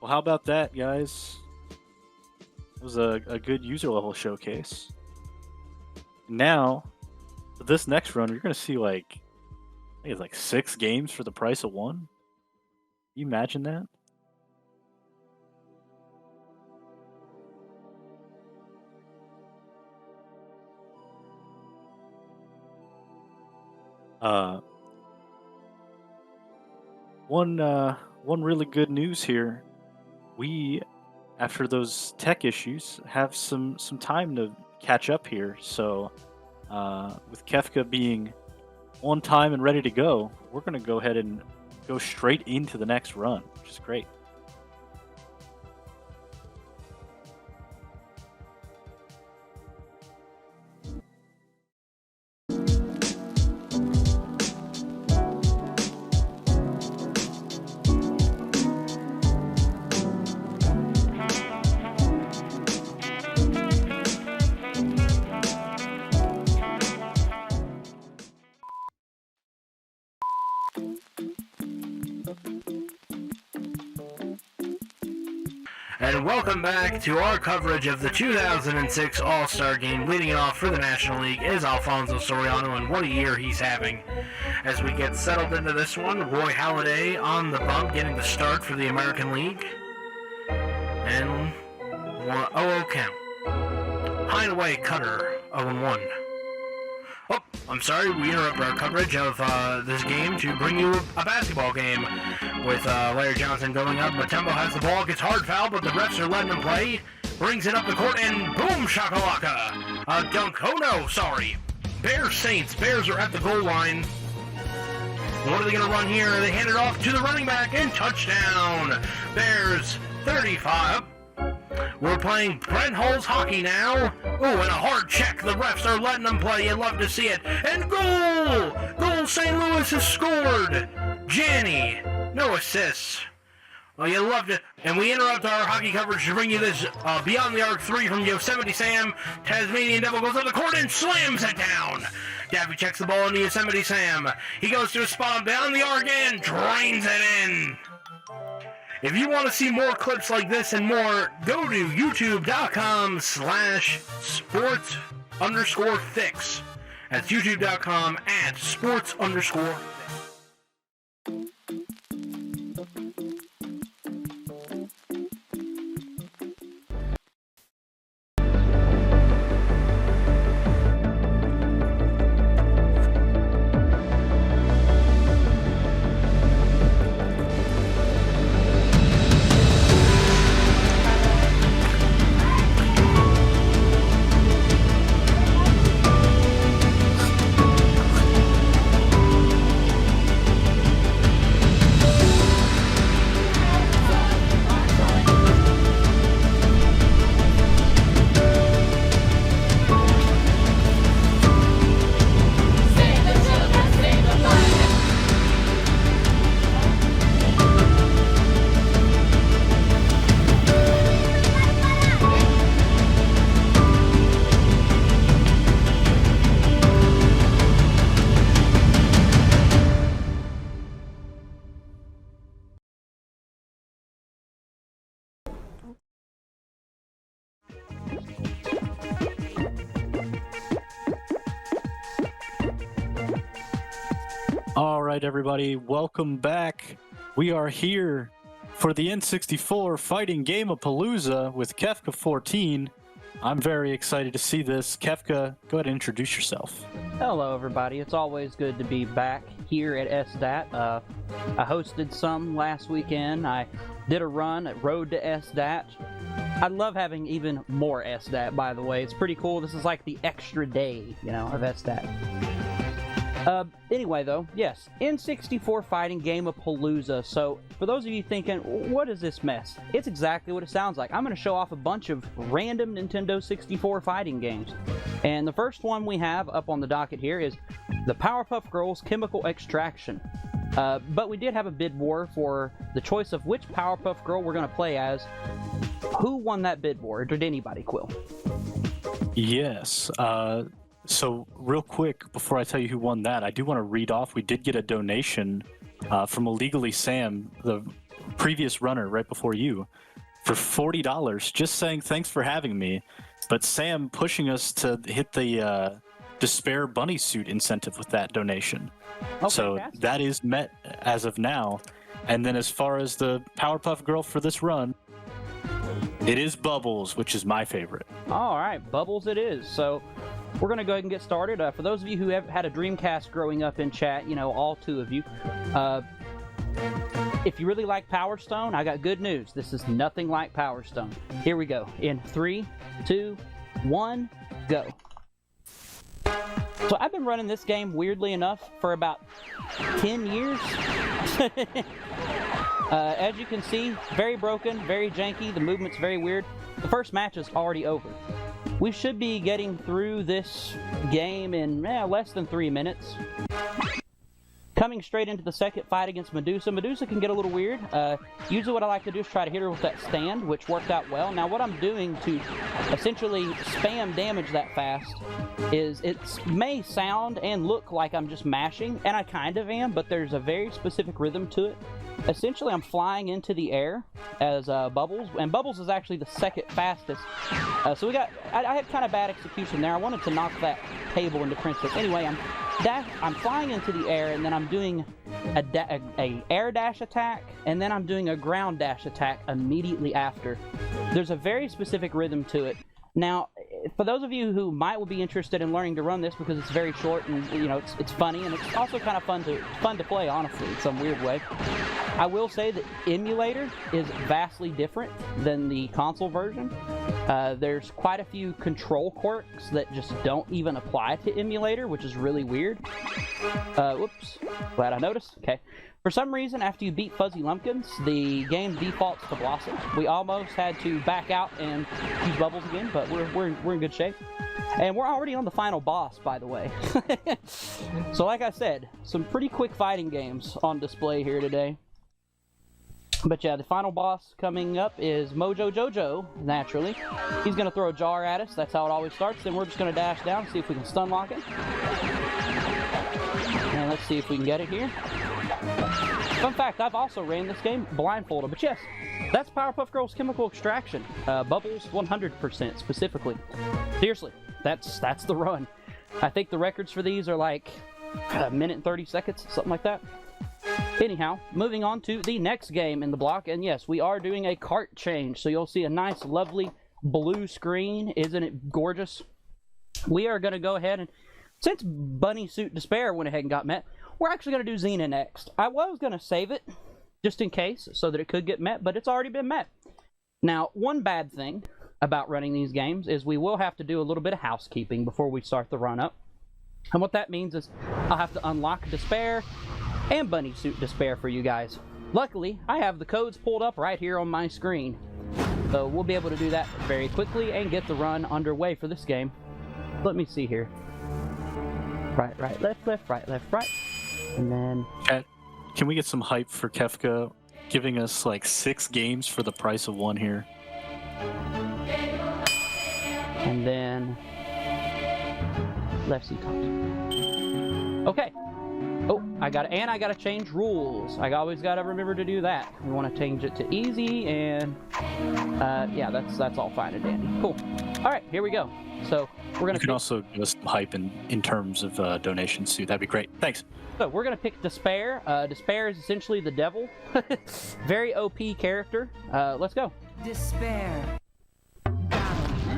Well, how about that, guys? It was a good user level showcase. Now, for this next run, you're going to see I think it's like 6 games for the price of 1. Can you imagine that? One really good news here. We, after those tech issues, have some time to catch up here. So, with Kefka being on time and ready to go, we're going to go ahead and go straight into the next run, which is great. And welcome back to our coverage of the 2006 All-Star Game. Leading it off for the National League is Alfonso Soriano, and what a year he's having. As we get settled into this one, Roy Halladay on the bump, getting the start for the American League. And 0-0 count. Hideaway Cutter, 0-1. Oh, I'm sorry, we interrupt our coverage of this game to bring you a basketball game with Larry Johnson going up. Matembo has the ball, gets hard foul, but the refs are letting him play. Brings it up the court, and boom, shakalaka! A dunk. Oh no, sorry. Bears Saints. Bears are at the goal line. What are they going to run here? They hand it off to the running back, and touchdown! Bears 35. We're playing Brent Hull's hockey now. Ooh, and a hard check. The refs are letting them play. You love to see it. And goal! Goal! St. Louis has scored. Janney, no assists. Well, you love to. And we interrupt our hockey coverage to bring you this Beyond the Arc 3 from Yosemite Sam. Tasmanian Devil goes up the court and slams it down. Daffy checks the ball into Yosemite Sam. He goes to a spot beyond the arc and drains it in. If you want to see more clips like this and more, go to youtube.com/sports_fix. That's youtube.com/sports_fix. All right, everybody, welcome back. We are here for the N64 fighting Game-A-Palooza with Kefka14. I'm very excited to see this. Kefka, go ahead and introduce yourself. Hello, everybody. It's always good to be back here at SDAT. I hosted some last weekend. I did a run at Road to SDAT. I love having even more SDAT, by the way. It's pretty cool. This is like the extra day, of SDAT. Anyway, though, yes, N64 fighting Game-A-Palooza. So, for those of you thinking, what is this mess? It's exactly what it sounds like. I'm going to show off a bunch of random Nintendo 64 fighting games. And the first one we have up on the docket here is the Powerpuff Girls Chemical Extraction. But we did have a bid war for the choice of which Powerpuff Girl we're going to play as. Who won that bid war? Did anybody, Quill? Yes. So real quick, before I tell you who won that, I do want to read off. We did get a donation from Illegally Sam, the previous runner right before you for $40, just saying thanks for having me. But Sam pushing us to hit the Despair bunny suit incentive with that donation. Oh, so fantastic. that is met as of now. And then as far as the Powerpuff Girl for this run, it is Bubbles, which is my favorite. All right, Bubbles it is. So we're going to go ahead and get started. For those of you who have had a Dreamcast growing up in chat, you know, all 2 of you, if you really like Power Stone, I got good news. This is nothing like Power Stone. Here we go. In 3, 2, 1, go. So I've been running this game, weirdly enough, for about 10 years. As you can see, very broken, very janky, the movement's very weird. The first match is already over. We should be getting through this game in less than 3 minutes. Coming straight into the second fight against Medusa. Medusa can get a little weird. Usually what I like to do is try to hit her with that stand, which worked out well. Now what I'm doing to essentially spam damage that fast is it may sound and look like I'm just mashing, and I kind of am, but there's a very specific rhythm to it. Essentially, I'm flying into the air as Bubbles, and Bubbles is actually the second fastest. So I had kind of bad execution there. I wanted to knock that table into Princess. Anyway, I'm flying into the air, and then I'm doing a air dash attack, and then I'm doing a ground dash attack immediately after. There's a very specific rhythm to it. Now, for those of you who might be interested in learning to run this, because it's very short and it's funny, and it's also kind of fun to play, honestly, in some weird way. I will say that emulator is vastly different than the console version. There's quite a few control quirks that just don't even apply to emulator, which is really weird. Whoops, glad I noticed. Okay. For some reason, after you beat Fuzzy Lumpkins, the game defaults to Blossom. We almost had to back out and use Bubbles again, but we're in good shape. And we're already on the final boss, by the way. So like I said, some pretty quick fighting games on display here today. But yeah, the final boss coming up is Mojo Jojo, naturally. He's going to throw a jar at us. That's how it always starts. Then we're just going to dash down, see if we can stun lock it. And let's see if we can get it here. Fun fact, I've also ran this game blindfolded, but yes, that's Powerpuff Girls Chemical Extraction. Bubbles 100% specifically. Seriously, that's the run. I think the records for these are like a minute and 30 seconds, something like that. Anyhow, moving on to the next game in the block, and yes, we are doing a cart change, so you'll see a nice, lovely blue screen. Isn't it gorgeous? We are going to go ahead and, since Bunny Suit Despair went ahead and got met, we're actually going to do Xena next. I was going to save it, just in case, so that it could get met, but it's already been met. Now, one bad thing about running these games is we will have to do a little bit of housekeeping before we start the run-up. And what that means is I'll have to unlock Despair and Bunny Suit Despair for you guys. Luckily, I have the codes pulled up right here on my screen. So we'll be able to do that very quickly and get the run underway for this game. Let me see here. Right, left, right, left, right. And then... Chat, can we get some hype for Kefka giving us like 6 games for the price of 1 here? And then... left C top. Okay. Oh, I gotta change rules. I always gotta remember to do that. We want to change it to easy, and yeah, that's all fine and dandy. Cool. All right, here we go. So we're gonna. You can also give us some hype in terms of donations too. That'd be great. Thanks. So we're gonna pick Despair. Despair is essentially the devil. Very OP character. Let's go. Despair.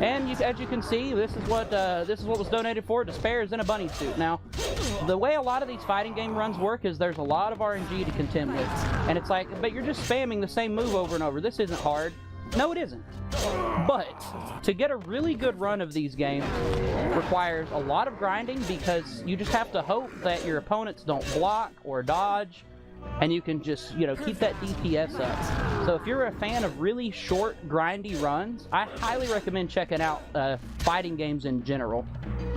And as you can see, this is what was donated for. Despair is in a bunny suit. Now, the way a lot of these fighting game runs work is there's a lot of RNG to contend with, and it's like, but you're just spamming the same move over and over. This isn't hard. No, it isn't. But to get a really good run of these games requires a lot of grinding, because you just have to hope that your opponents don't block or dodge, and you can just, keep that DPS up. So if you're a fan of really short, grindy runs, I highly recommend checking out fighting games in general,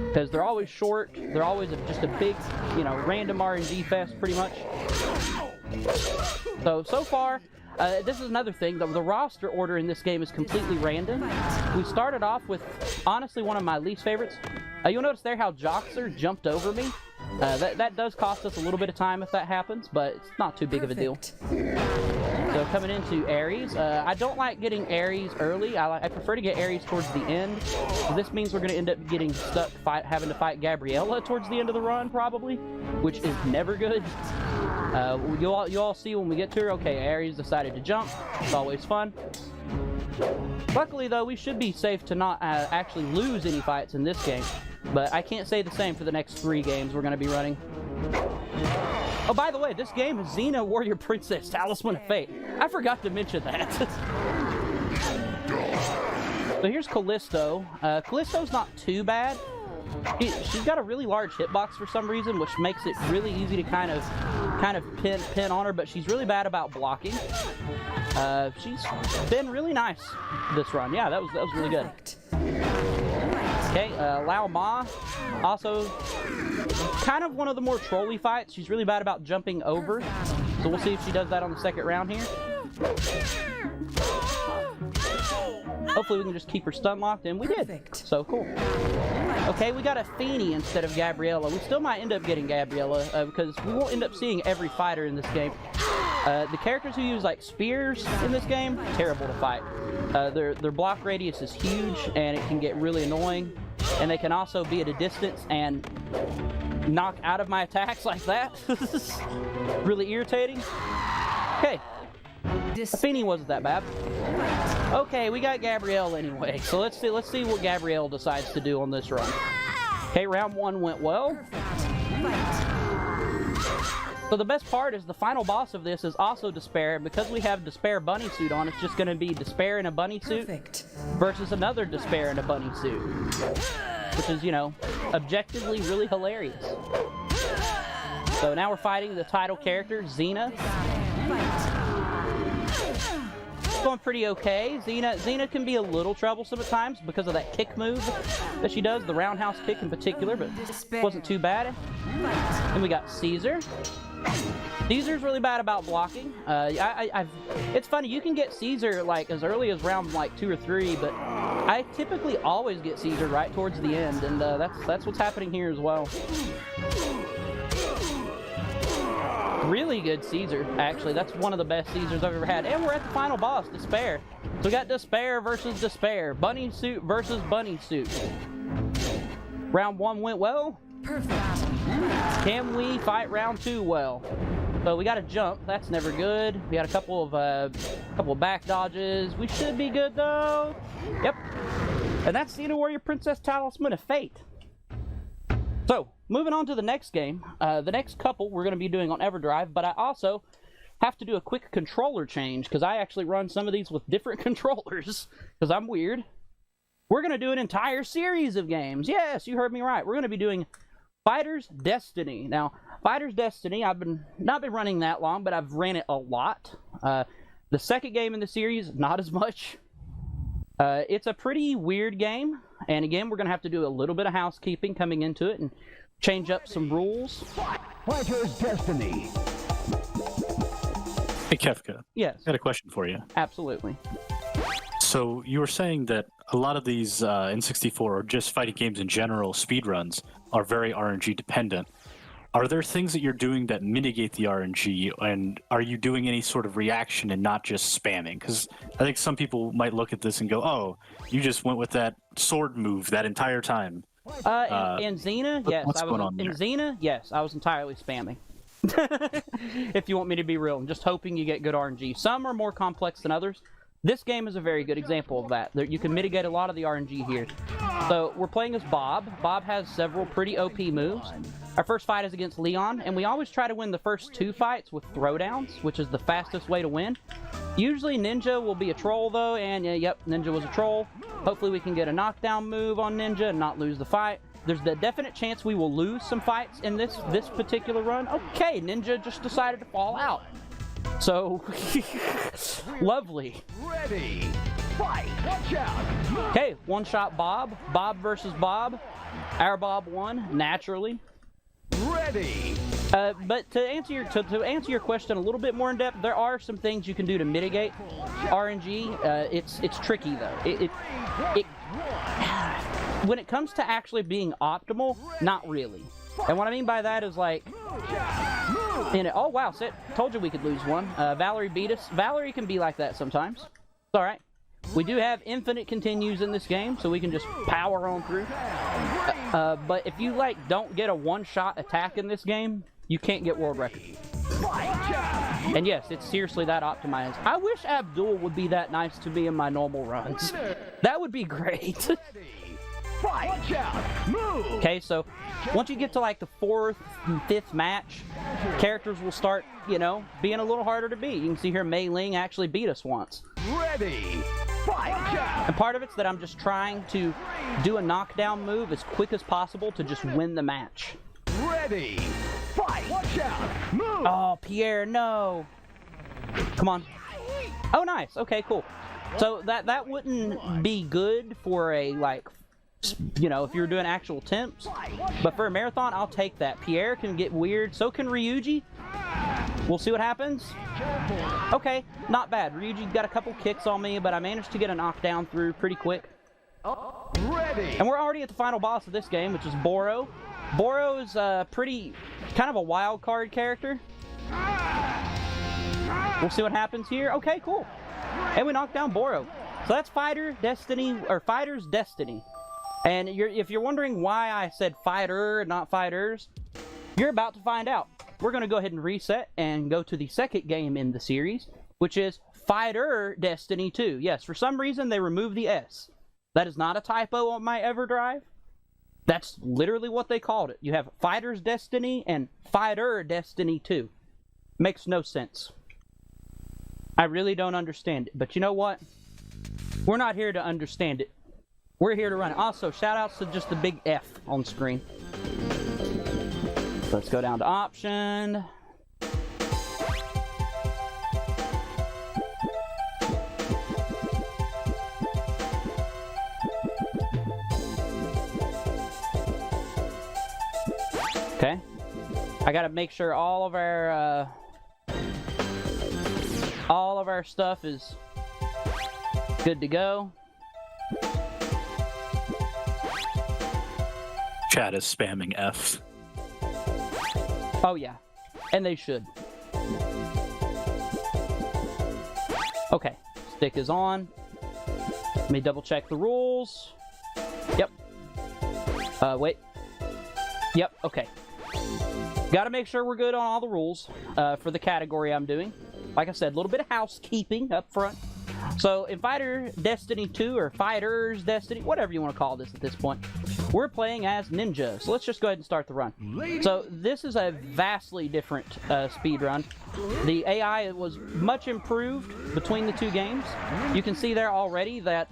because they're always short, they're always just a big, random RNG fest, pretty much. So far, this is another thing, the roster order in this game is completely random. We started off with, honestly, one of my least favorites. You'll notice there how Joxer jumped over me. That does cost us a little bit of time if that happens, but it's not too big of a deal. So coming into Ares, I don't like getting Ares early. I prefer to get Ares towards the end. So this means we're going to end up getting stuck having to fight Gabriella towards the end of the run, probably, which is never good. You all see when we get to her. Okay, Ares decided to jump. It's always fun. Luckily, though, we should be safe to not actually lose any fights in this game. But I can't say the same for the next 3 games we're going to be running. Oh, by the way, this game is Xena Warrior Princess Talisman of Fate. I forgot to mention that. So here's Callisto. Callisto's not too bad. She's got a really large hitbox for some reason, which makes it really easy to kind of pin on her, but she's really bad about blocking. She's been really nice this run. Yeah, that was really good. Okay, Lao Ma, also kind of one of the more trolly fights. She's really bad about jumping over, so we'll see if she does that on the second round here. Hopefully we can just keep her stun locked, and we did. So cool. Okay, we got a Feeny instead of Gabriella. We still might end up getting Gabriella because we won't end up seeing every fighter in this game. The characters who use like spears in this game, terrible to fight. Their block radius is huge, and it can get really annoying. And they can also be at a distance and knock out of my attacks like that. Really irritating. Okay. Feeny wasn't that bad. Okay, we got Gabrielle anyway. So let's see what Gabrielle decides to do on this run. Okay, round 1 went well. So the best part is the final boss of this is also Despair, and because we have Despair bunny suit on, it's just going to be Despair in a bunny suit versus another Despair in a bunny suit, which is, you know, objectively really hilarious. So now we're fighting the title character, Xena. It's going pretty okay. Xena can be a little troublesome at times because of that kick move that she does, the roundhouse kick in particular, but it wasn't too bad. Then we got Caesar. Caesar's really bad about blocking. It's funny, you can get Caesar like as early as round like 2 or 3, but I typically always get Caesar right towards the end, and that's what's happening here as well. Really good Caesar, actually. That's one of the best Caesars I've ever had. And we're at the final boss, Despair. So we got Despair versus Despair. Bunny suit versus bunny suit. Round 1 went well. Perfect. Can we fight round 2 well? So we got a jump. That's never good. We got a couple of back dodges. We should be good though. Yep. And that's Xena Warrior Princess Talisman of Fate. So moving on to the next game. The next couple we're going to be doing on EverDrive, but I also have to do a quick controller change because I actually run some of these with different controllers because I'm weird. We're going to do an entire series of games. Yes, you heard me right. We're going to be doing Fighter's Destiny. Now, Fighter's Destiny, I've not been running that long, but I've ran it a lot. The second game in the series, not as much. It's a pretty weird game, and again, we're going to have to do a little bit of housekeeping coming into it and change up some rules. Fighter's Destiny. Hey, Kefka. Yes. I got a question for you. Absolutely. So you were saying that a lot of these N64 or just fighting games in general, speedruns, are very RNG dependent. Are there things that you're doing that mitigate the RNG, and are you doing any sort of reaction and not just spamming? Because I think some people might look at this and go, oh, you just went with that sword move that entire time. In Xena, yes. What's going on there? In Xena, yes, I was entirely spamming. If you want me to be real, I'm just hoping you get good RNG. Some are more complex than others. This game is a very good example of that. You can mitigate a lot of the RNG here. So we're playing as Bob. Bob has several pretty OP moves. Our first fight is against Leon, and we always try to win the first 2 fights with throwdowns, which is the fastest way to win. Usually Ninja will be a troll though, and yep, Ninja was a troll. Hopefully we can get a knockdown move on Ninja and not lose the fight. There's the definite chance we will lose some fights in this particular run. Okay, Ninja just decided to fall out. So, lovely. Ready. Fight. Watch out. Okay, one-shot Bob. Bob versus Bob. Our Bob won, naturally. Ready. But to answer your question a little bit more in depth, there are some things you can do to mitigate RNG. It's tricky though. When it comes to actually being optimal, not really. And what I mean by that is like, in it. Oh, wow. Told you we could lose one. Valerie beat us. Valerie can be like that sometimes. It's alright. We do have infinite continues in this game, so we can just power on through. But if you, like, don't get a one-shot attack in this game, you can't get world record. And yes, it's seriously that optimized. I wish Abdul would be that nice to me in my normal runs. That would be great. Okay, so once you get to like the 4th and 5th match, characters will start, you know, being a little harder to beat. You can see here Mei Ling actually beat us once. And part of it's that I'm just trying to do a knockdown move as quick as possible to just win the match. Ready, fight, watch out, move! Oh, Pierre, no! Come on. Oh, nice. Okay, cool. So that wouldn't be good for a, like, you know, if you're doing actual attempts. But for a marathon, I'll take that. Pierre can get weird. So can Ryuji. We'll see what happens. Okay, not bad. Ryuji got a couple kicks on me, but I managed to get a knockdown through pretty quick. Ready. And we're already at the final boss of this game, which is Boro. Boro is pretty, kind of a wild card character. We'll see what happens here. Okay, cool. And we knocked down Boro. So that's Fighter's Destiny. And if you're wondering why I said fighter, not fighters, you're about to find out. We're going to go ahead and reset and go to the second game in the series, which is Fighter Destiny 2. Yes, for some reason they removed the S. That is not a typo on my EverDrive. That's literally what they called it. You have Fighter's Destiny and Fighter Destiny 2. Makes no sense. I really don't understand it. But you know what? We're not here to understand it. We're here to run it. Also, shout-outs to just the big F on screen. Let's go down to option. Okay. I gotta make sure all of our stuff is good to go. Chat is spamming F. Oh yeah, and they should. Okay, stick is on. Let me double check the rules. Yep. Wait. Yep, okay. Gotta make sure we're good on all the rules for the category I'm doing. Like I said, a little bit of housekeeping up front. So, in Fighter Destiny 2, or Fighter's Destiny, whatever you want to call this at this point, we're playing as Ninja. So let's just go ahead and start the run. So, this is a vastly different speed run. The AI was much improved between the two games. You can see there already that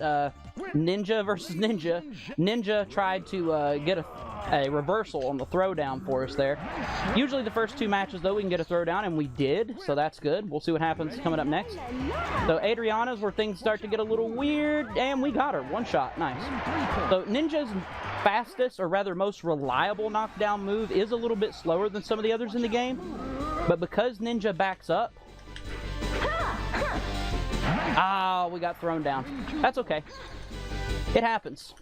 Ninja versus Ninja. Ninja tried to get a reversal on the throwdown for us there. Usually the first two matches, though, we can get a throwdown, and we did, so that's good. We'll see what happens coming up next. So Adriana's where things start to get a little weird, and we got her. One shot. Nice. So Ninja's fastest, or rather most reliable knockdown move is a little bit slower than some of the others in the game, but because Ninja backs up... Ah, we got thrown down. That's okay. It happens.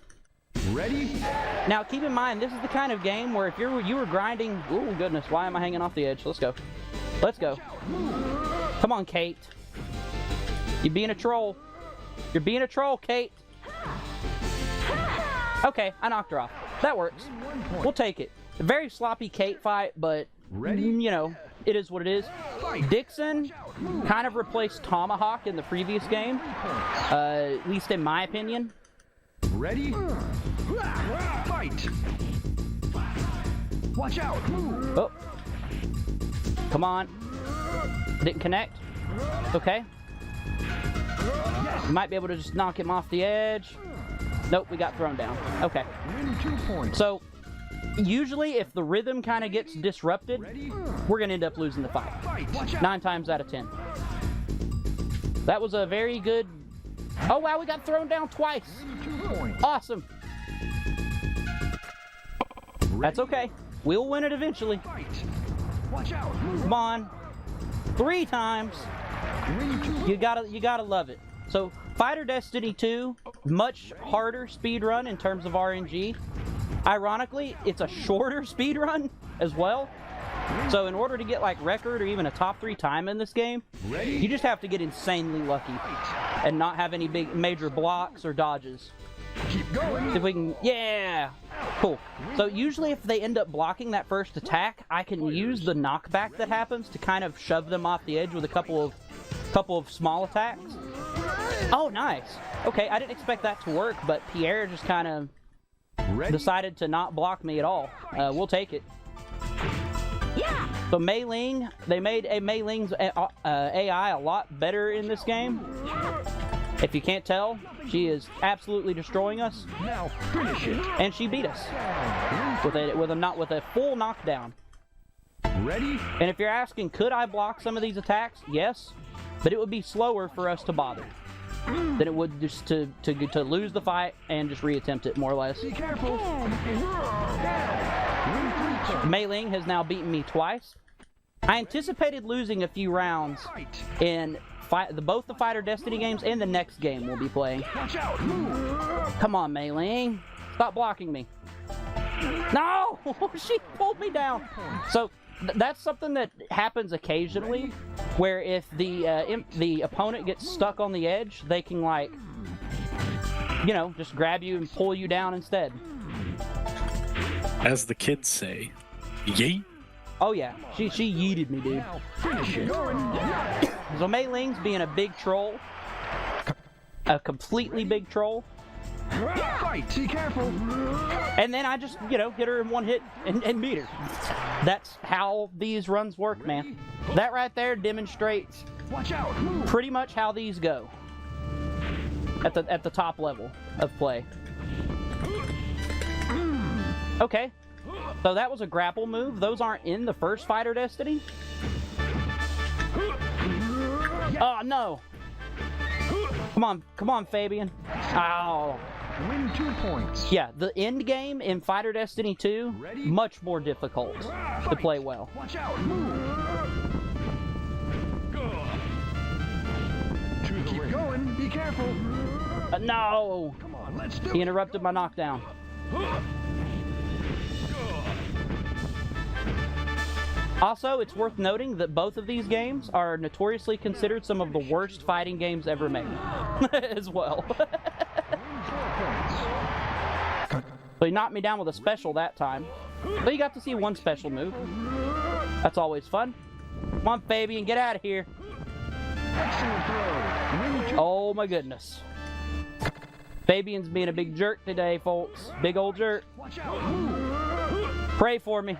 Ready? Now, keep in mind, this is the kind of game where if you were grinding... Ooh, goodness, why am I hanging off the edge? Let's go. Let's go. Come on, Kate. You're being a troll. You're being a troll, Kate. Okay, I knocked her off. That works. We'll take it. A very sloppy Kate fight, but, you know, it is what it is. Dixon kind of replaced Tomahawk in the previous game, at least in my opinion. Ready? Fight! Watch out! Oh. Come on. Didn't connect. Okay. We might be able to just knock him off the edge. Nope, we got thrown down. Okay. So, usually if the rhythm kind of gets disrupted, we're going to end up losing the fight. 9 times out of 10. That was a very good... Oh, wow, we got thrown down twice. Awesome. That's okay. We'll win it eventually. Come on. 3 times. You gotta love it. So, Fighter Destiny 2, much harder speedrun in terms of RNG. Ironically, it's a shorter speedrun as well. So in order to get like record or even a top 3 time in this game, you just have to get insanely lucky and not have any big major blocks or dodges. Keep going. See if we can, yeah, cool. So usually if they end up blocking that first attack, I can use the knockback that happens to kind of shove them off the edge with a couple of small attacks. Oh, nice. Okay, I didn't expect that to work, but Pierre just kind of decided to not block me at all. We'll take it. Yeah. So Mei Ling, they made Mei Ling's AI a lot better in this game. If you can't tell, she is absolutely destroying us. Now finish it. And she beat us with a full knockdown. Ready? And if you're asking, could I block some of these attacks? Yes, but it would be slower for us to bother than it would just to lose the fight and just reattempt it, more or less. Be careful. Mei Ling has now beaten me twice. I anticipated losing a few rounds in both the Fighter Destiny games and the next game we'll be playing. Watch out. Come on, Mei Ling. Stop blocking me. No! She pulled me down. So that's something that happens occasionally, where if the opponent gets stuck on the edge, they can, like, you know, just grab you and pull you down instead. As the kids say, yeet. Oh yeah, she yeeted me, dude. Now finish it. So Mei Ling's being a big troll, a completely big troll. Fight. Be careful. And then I just, you know, hit her in one hit and beat her. That's how these runs work, man. That right there demonstrates Watch out. pretty much how these go at the top level of play. Okay, so that was a grapple move. Those aren't in the first Fighter Destiny. Oh no! Come on, Fabian. Ow. Win 2 points. Yeah, the end game in Fighter Destiny 2, much more difficult to play well. Watch out. Keep going. Be careful. No! Come on, let's do He it. interrupted my knockdown. Also, it's worth noting that both of these games are notoriously considered some of the worst fighting games ever made, as well. So he knocked me down with a special that time. But you got to see one special move. That's always fun. Come on, Fabian, get out of here. Excellent throw. Win 2. Oh my goodness. Fabian's being a big jerk today, folks. Big old jerk. Watch out. Pray for me.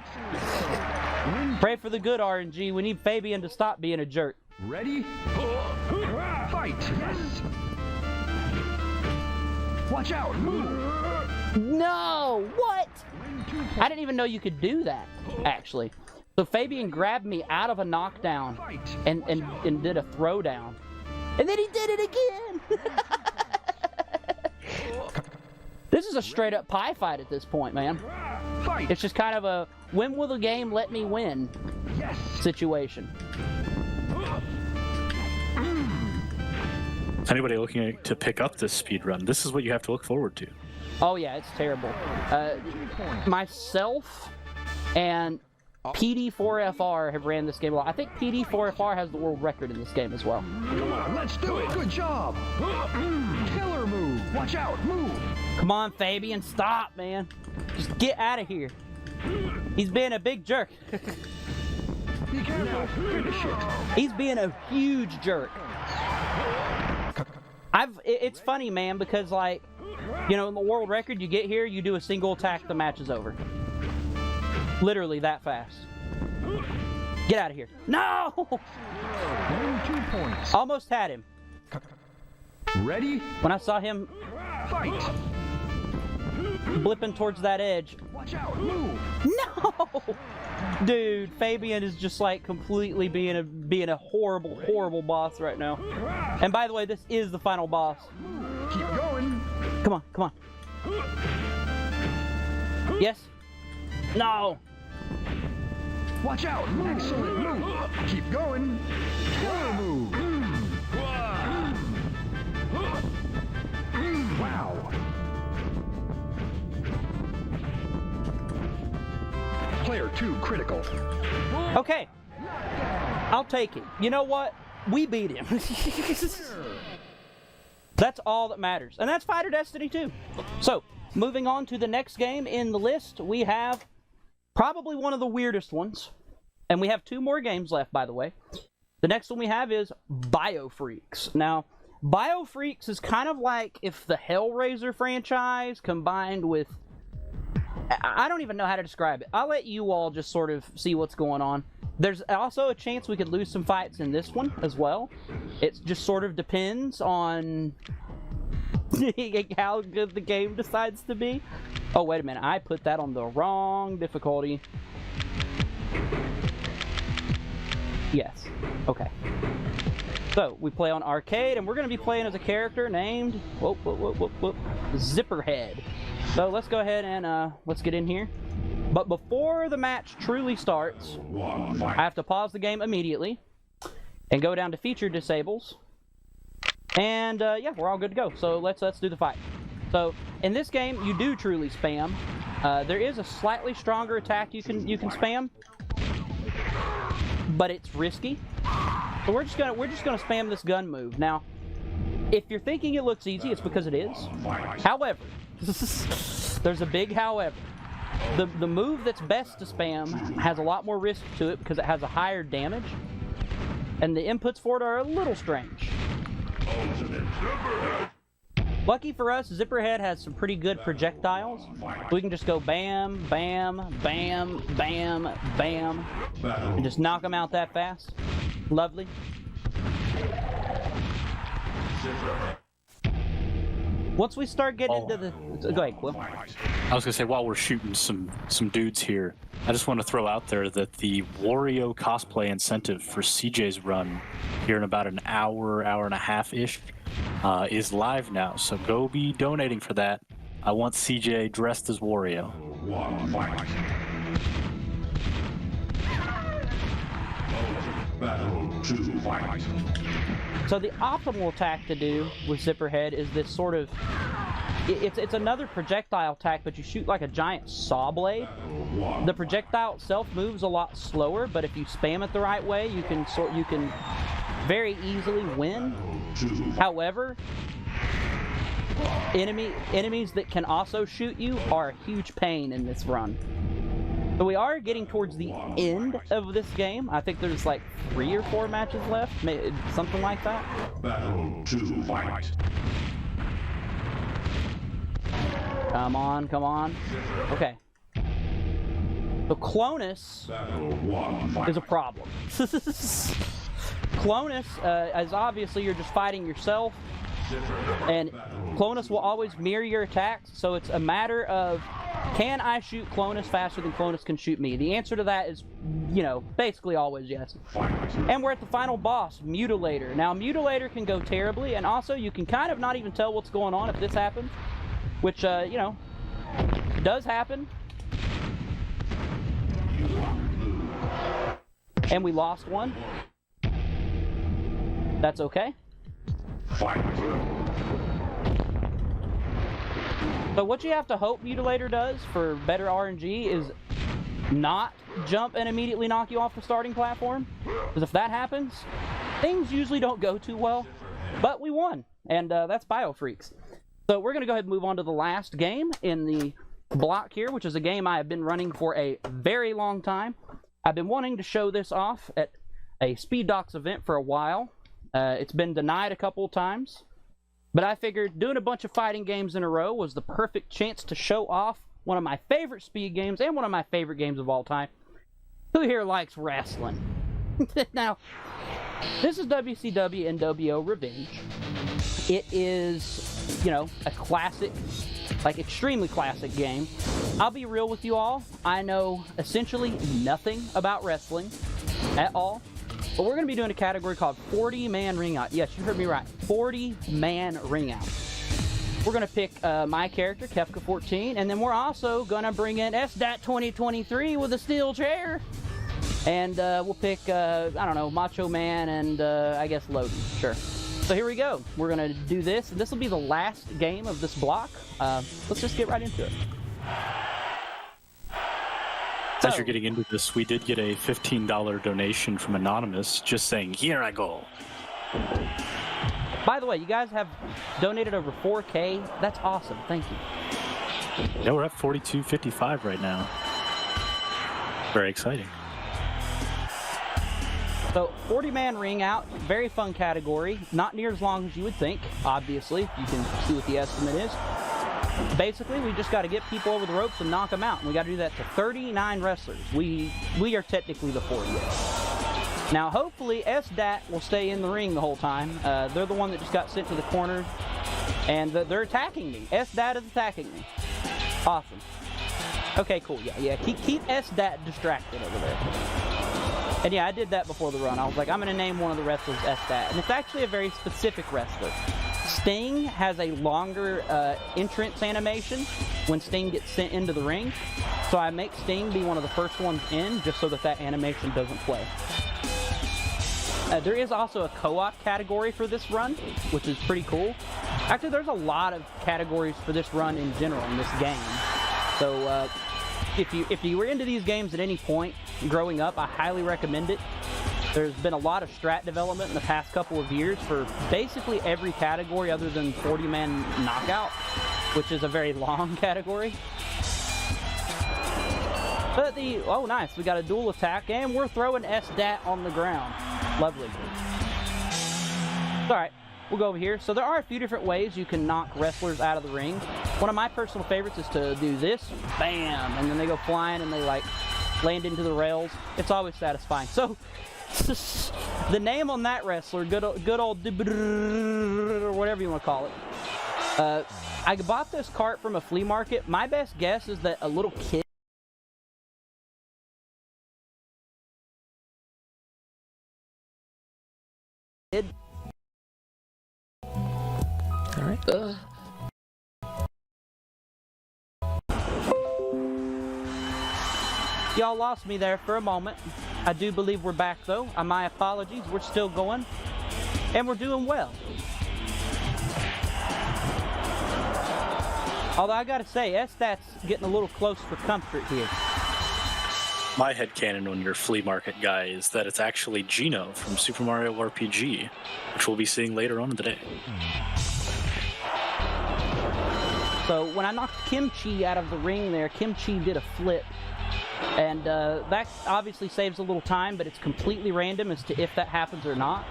Pray for the good, RNG. We need Fabian to stop being a jerk. Ready? Fight. Yes. Watch out. No! What? Win 2 points. I didn't even know you could do that, actually. So Fabian grabbed me out of a knockdown Fight. and did a throwdown. And then he did it again! This is a straight up pie fight at this point, man. Fight. It's just kind of a when will the game let me win Yes. situation. Anybody looking to pick up this speed run, this is what you have to look forward to. Oh yeah, it's terrible. Myself and PD4FR have ran this game a lot. I think PD4FR has the world record in this game as well. Come on, let's do it. Good job. Killer move. Watch out. Move. Come on, Fabian, stop, man. Just get out of here. He's being a big jerk. Be careful. Finish it. He's being a huge jerk. It's funny, man, because, like, you know, in the world record, you get here, you do a single attack, the match is over. Literally that fast. Get out of here. No! Win 2 points. Almost had him. Ready? When I saw him Fight. blipping towards that edge. Watch out. Move. No! Dude, Fabian is just like completely being a horrible boss right now. And by the way, this is the final boss. Keep going. Come on. Yes? No! Watch out. Excellent move. Keep going. Killer move. Wow. Player 2 critical. Okay. I'll take it. You know what? We beat him. That's all that matters. And that's Fighter Destiny 2. So, moving on to the next game in the list, we have probably one of the weirdest ones. And we have 2 more games left, by the way. The next one we have is BioFreaks. Now, BioFreaks is kind of like if the Hellraiser franchise combined with... I don't even know how to describe it. I'll let you all just sort of see what's going on. There's also a chance we could lose some fights in this one as well. It just sort of depends on how good the game decides to be. Oh, wait a minute. I put that on the wrong difficulty. Yes. Okay. So, we play on arcade, and we're going to be playing as a character named... Zipperhead. So, let's go ahead and let's get in here. But before the match truly starts, I have to pause the game immediately and go down to Feature Disables. And, yeah, we're all good to go. So, let's do the fight. So, in this game, you do truly spam. There is a slightly stronger attack you can spam, but it's risky. So we're just gonna spam this gun move. Now, if you're thinking it looks easy, it's because it is. However, there's a big however. The move that's best to spam has a lot more risk to it because it has a higher damage, and the inputs for it are a little strange. Lucky for us, Zipperhead has some pretty good projectiles. We can just go bam, bam, bam, bam, bam, and just knock them out that fast. Lovely. Once we start getting into the... Go ahead, Quill. I was going to say, while we're shooting some dudes here, I just want to throw out there that the Wario cosplay incentive for CJ's run here in about an hour and a half-ish is live now. So go be donating for that. I want CJ dressed as Wario. So the optimal attack to do with Zipperhead is this sort of... It's another projectile attack, but you shoot like a giant saw blade. The projectile itself moves a lot slower, but if you spam it the right way, you can very easily win. However, enemies that can also shoot you are a huge pain in this run. So we are getting towards the end of this game. I think there's like 3 or 4 matches left, maybe, something like that. Battle 2 fight. Come on, come on. Okay. So Clonus is a problem. Clonus, as obviously you're just fighting yourself, and Clonus will always mirror your attacks, so it's a matter of, can I shoot Clonus faster than Clonus can shoot me? The answer to that is, you know, basically always yes. And we're at the final boss, Mutilator. Now, Mutilator can go terribly, and also you can kind of not even tell what's going on if this happens, which, you know, does happen. And we lost one. That's okay. So what you have to hope Mutilator does for better RNG is not jump and immediately knock you off the starting platform. Because if that happens, things usually don't go too well. But we won, and that's BioFreaks. So we're going to go ahead and move on to the last game in the block here, which is a game I have been running for a very long time. I've been wanting to show this off at a Speed Docs event for a while. It's been denied a couple of times, but I figured doing a bunch of fighting games in a row was the perfect chance to show off one of my favorite speed games and one of my favorite games of all time. Who here likes wrestling? Now, this is WCW NWO Revenge. It is, you know, a classic, like extremely classic game. I'll be real with you all. I know essentially nothing about wrestling at all. But we're going to be doing a category called 40-man ring out. Yes, you heard me right. 40-man ring out. We're going to pick my character, Kefka14, and then we're also going to bring in SDAT 2023 with a steel chair. And we'll pick, I don't know, Macho Man and I guess Logan. Sure. So here we go. We're going to do this, and this will be the last game of this block. Let's just get right into it. As you're getting into this, we did get a $15 donation from Anonymous just saying, here I go. By the way, you guys have donated over 4K. That's awesome. Thank you. Yeah, we're at 42.55 right now. Very exciting. So, 40-man ring out, very fun category. Not near as long as you would think, obviously. You can see what the estimate is. Basically, we just got to get people over the ropes and knock them out. And we got to do that to 39 wrestlers. We are technically the 40th. Now, hopefully, SDAT will stay in the ring the whole time. They're the one that just got sent to the corner. And they're attacking me. SDAT is attacking me. Awesome. Okay, cool. Yeah. Keep SDAT distracted over there. And yeah, I did that before the run. I was like, I'm going to name one of the wrestlers SDAT. And it's actually a very specific wrestler. Sting has a longer entrance animation when Sting gets sent into the ring. So I make Sting be one of the first ones in just so that animation doesn't play. There is also a co-op category for this run, which is pretty cool. Actually, there's a lot of categories for this run in general in this game. So if you were into these games at any point growing up, I highly recommend it. There's been a lot of strat development in the past couple of years for basically every category other than 40-man knockout, which is a very long category. But oh nice, we got a dual attack and we're throwing SDAT on the ground. Lovely. Alright, we'll go over here. So there are a few different ways you can knock wrestlers out of the ring. One of my personal favorites is to do this, bam, and then they go flying and they like land into the rails. It's always satisfying. So the name on that wrestler, good old or whatever you want to call it. I bought this cart from a flea market. My best guess is that a little kid Alright. Y'all lost me there for a moment. I do believe we're back though. My apologies. We're still going. And we're doing well. Although I gotta say, SDAT's getting a little close for comfort here. My headcanon on your flea market guy is that it's actually Gino from Super Mario RPG, which we'll be seeing later on in the day. So when I knocked Kimchi out of the ring there, Kimchi did a flip. And that obviously saves a little time, but it's completely random as to if that happens or not.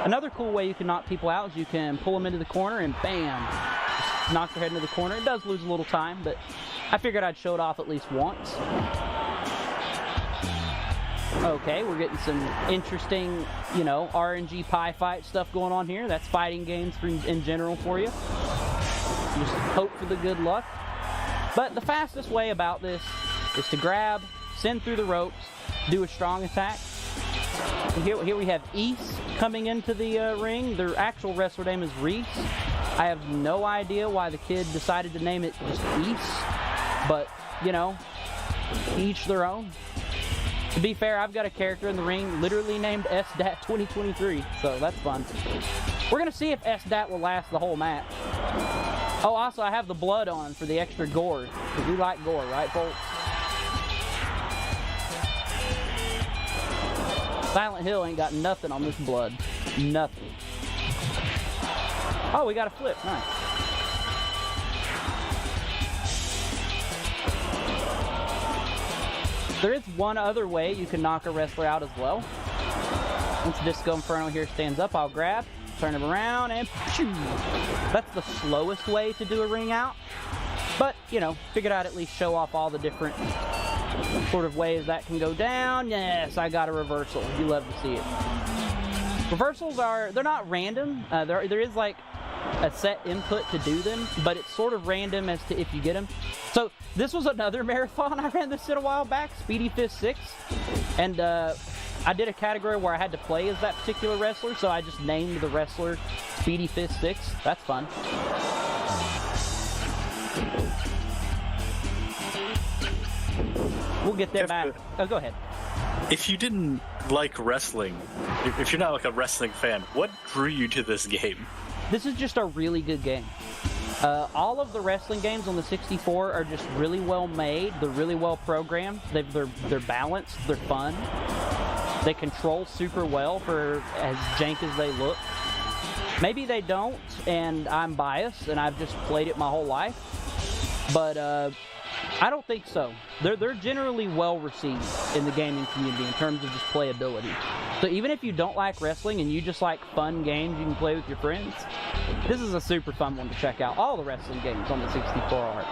Another cool way you can knock people out is you can pull them into the corner and bam, just knock their head into the corner. It does lose a little time, but I figured I'd show it off at least once. Okay, we're getting some interesting, RNG pie fight stuff going on here. That's fighting games in general for you. Just hope for the good luck. But the fastest way about this is to grab, send through the ropes, do a strong attack. And here we have East coming into the ring. Their actual wrestler name is Reese. I have no idea why the kid decided to name it just East, but, each their own. To be fair, I've got a character in the ring literally named SDAT 2023, so that's fun. We're going to see if SDAT will last the whole match. Oh, also, I have the blood on for the extra gore, because we like gore, right, folks? Silent Hill ain't got nothing on this blood. Nothing. Oh, we got a flip. Nice. There is one other way you can knock a wrestler out as well. Once Disco Inferno here stands up, I'll grab, turn him around, and shoo! That's the slowest way to do a ring out. But, figured I'd at least show off all the different sort of ways that can go down. Yes, I got a reversal. You love to see it. Reversals they're not random. There is like a set input to do them, but it's sort of random as to if you get them. So this was another marathon. I ran this in a while back, Speedy Fist 6, and I did a category where I had to play as that particular wrestler, so I just named the wrestler Speedy Fist 6. That's fun. We'll get that back. Oh, go ahead. If you didn't like wrestling, if you're not like a wrestling fan, what drew you to this game? This is just a really good game. All of the wrestling games on the 64 are just really well made. They're really well programmed. They're balanced. They're fun. They control super well for as jank as they look. Maybe they don't, and I'm biased, and I've just played it my whole life. But I don't think so. They're generally well received in the gaming community in terms of just playability. So even if you don't like wrestling and you just like fun games you can play with your friends, this is a super fun one to check out. All the wrestling games on the 64 are,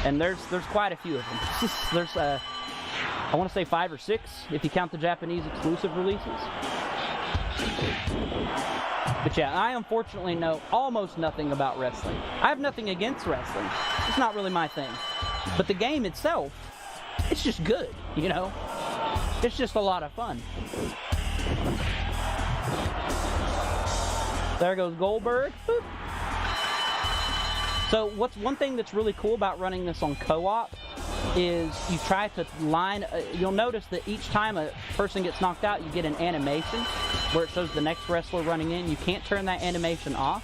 and there's quite a few of them. There's I want to say 5 or 6 if you count the Japanese exclusive releases. But yeah, I unfortunately know almost nothing about wrestling. I have nothing against wrestling. It's not really my thing. But the game itself, it's just good, you know? It's just a lot of fun. There goes Goldberg. Boop. So what's one thing that's really cool about running this on co-op is you try to line, you'll notice that each time a person gets knocked out, you get an animation where it shows the next wrestler running in. You can't turn that animation off.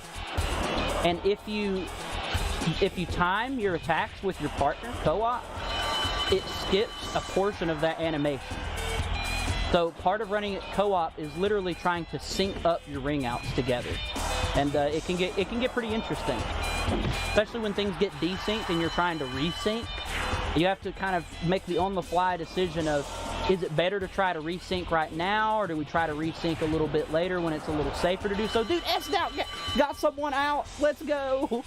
And if you time your attacks with your partner, co-op, it skips a portion of that animation. So part of running it co-op is literally trying to sync up your ring outs together. And it can get pretty interesting. Especially when things get desynced and you're trying to resync. You have to kind of make the on-the-fly decision of, is it better to try to resync right now, or do we try to resync a little bit later when it's a little safer to do so? Dude, SDAT got someone out. Let's go.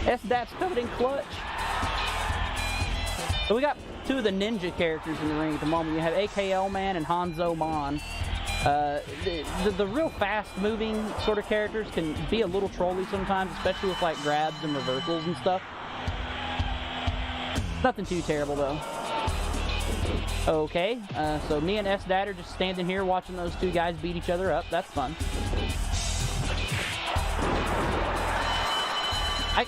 SDAT's covered in clutch. So we got 2 of the ninja characters in the ring at the moment. You have AKL Man and Hanzo Man. The real fast-moving sort of characters can be a little trolly sometimes, especially with like grabs and reversals and stuff. Nothing too terrible though. Okay, so me and SDAT are just standing here watching those 2 guys beat each other up. That's fun.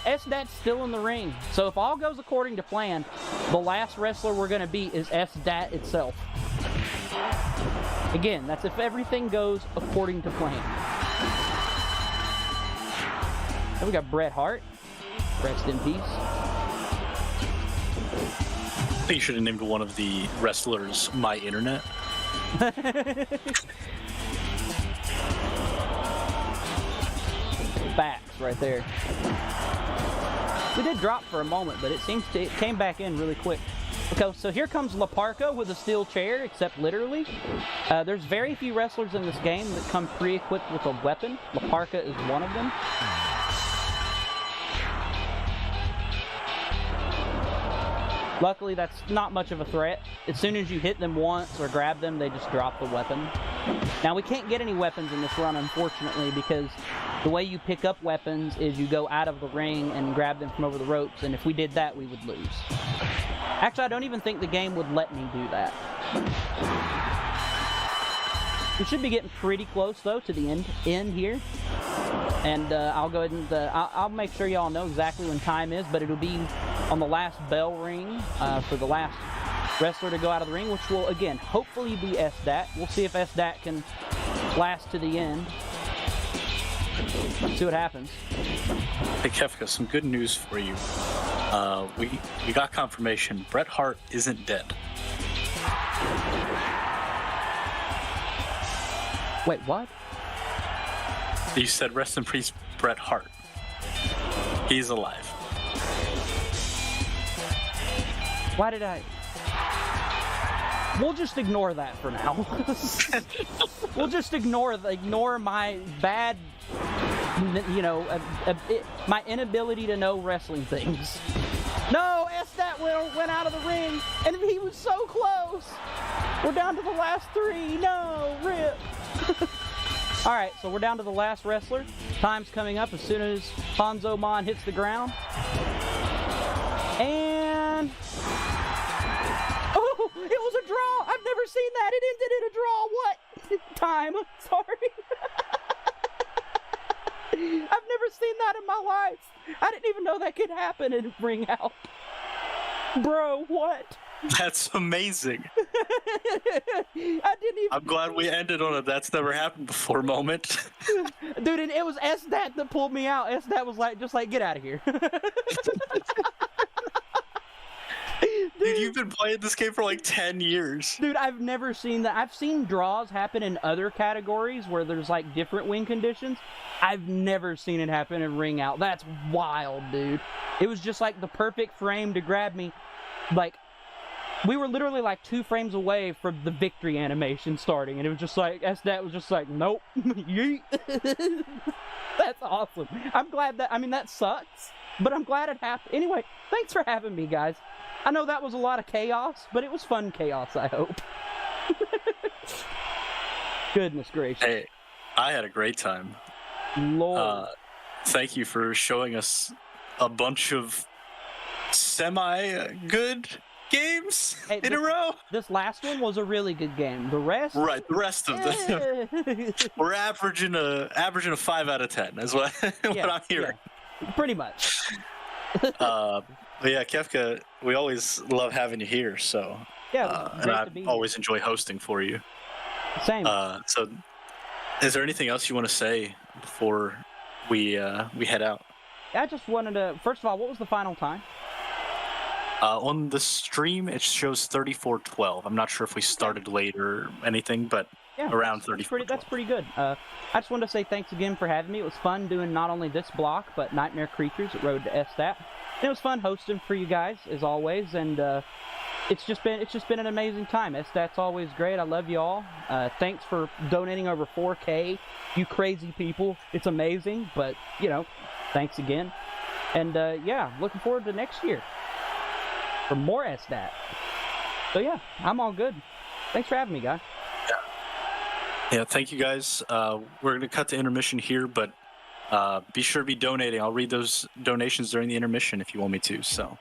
SDAT's still in the ring, so if all goes according to plan, the last wrestler we're going to beat is SDAT itself. Again, that's if everything goes according to plan. Then we got Bret Hart. Rest in peace. I think you should have named one of the wrestlers My Internet. Facts right there. We did drop for a moment, but it came back in really quick. Okay, so here comes La Parka with a steel chair, except literally. There's very few wrestlers in this game that come pre-equipped with a weapon. La Parka is one of them. Luckily, that's not much of a threat. As soon as you hit them once or grab them, they just drop the weapon. Now, we can't get any weapons in this run, unfortunately, because the way you pick up weapons is you go out of the ring and grab them from over the ropes, and if we did that, we would lose. Actually, I don't even think the game would let me do that. We should be getting pretty close, though, to the end here. And I'll go ahead and I'll make sure y'all know exactly when time is, but it'll be on the last bell ring for the last wrestler to go out of the ring, which will, again, hopefully be SDAT. We'll see if SDAT can last to the end. See what happens. Hey, Kefka, some good news for you. We got confirmation. Bret Hart isn't dead. Wait, what? You said rest in peace, Bret Hart. He's alive. Why did I... We'll just ignore that for now. We'll just ignore my bad, you know, my inability to know wrestling things. No, SDAT went out of the ring, and he was so close. We're down to the last 3. No, rip. All right, so we're down to the last wrestler. Time's coming up as soon as Hanzo Man hits the ground. And... oh, it was a draw. I've never seen that. It ended in a draw. What? Time. Sorry. I've never seen that in my life. I didn't even know that could happen and ring out. Bro, what? That's amazing. I didn't even. I'm glad we ended on a "that's never happened before" moment. Dude, and it was SDAT that pulled me out. SDAT was like, just like, get out of here. Dude, you've been playing this game for like 10 years. Dude, I've never seen that. I've seen draws happen in other categories where there's like different win conditions. I've never seen it happen in Ring Out. That's wild, dude. It was just like the perfect frame to grab me. Like, we were literally like 2 frames away from the victory animation starting, and it was just like, SDAT was just like, nope. Yeet. That's awesome. I'm glad that, I mean, that sucks, but I'm glad it happened. Anyway, thanks for having me, guys. I know that was a lot of chaos, but it was fun chaos, I hope. Goodness gracious. Hey, I had a great time. Lord. Thank you for showing us a bunch of semi-good games in a row. This last one was a really good game. The rest? Right, the rest of them. We're averaging a 5 out of 10 is what I'm hearing. Yeah, pretty much. But yeah, Kefka, we always love having you here. So yeah, and I always enjoy hosting for you. Same. So, is there anything else you want to say before we head out? I just wanted to. First of all, what was the final time? On the stream, it shows 34:12. I'm not sure if we started late or anything, but yeah, around 34. That's pretty good. I just wanted to say thanks again for having me. It was fun doing not only this block, but Nightmare Creatures at Road to SDAT. And it was fun hosting for you guys, as always, and it's just been an amazing time. SDAT's always great. I love you all. Thanks for donating over 4K, you crazy people. It's amazing, but, you know, thanks again. And, yeah, looking forward to next year for more SDAT. So, yeah, I'm all good. Thanks for having me, guys. Yeah, thank you, guys. We're going to cut to intermission here, but be sure to be donating. I'll read those donations during the intermission if you want me to, so...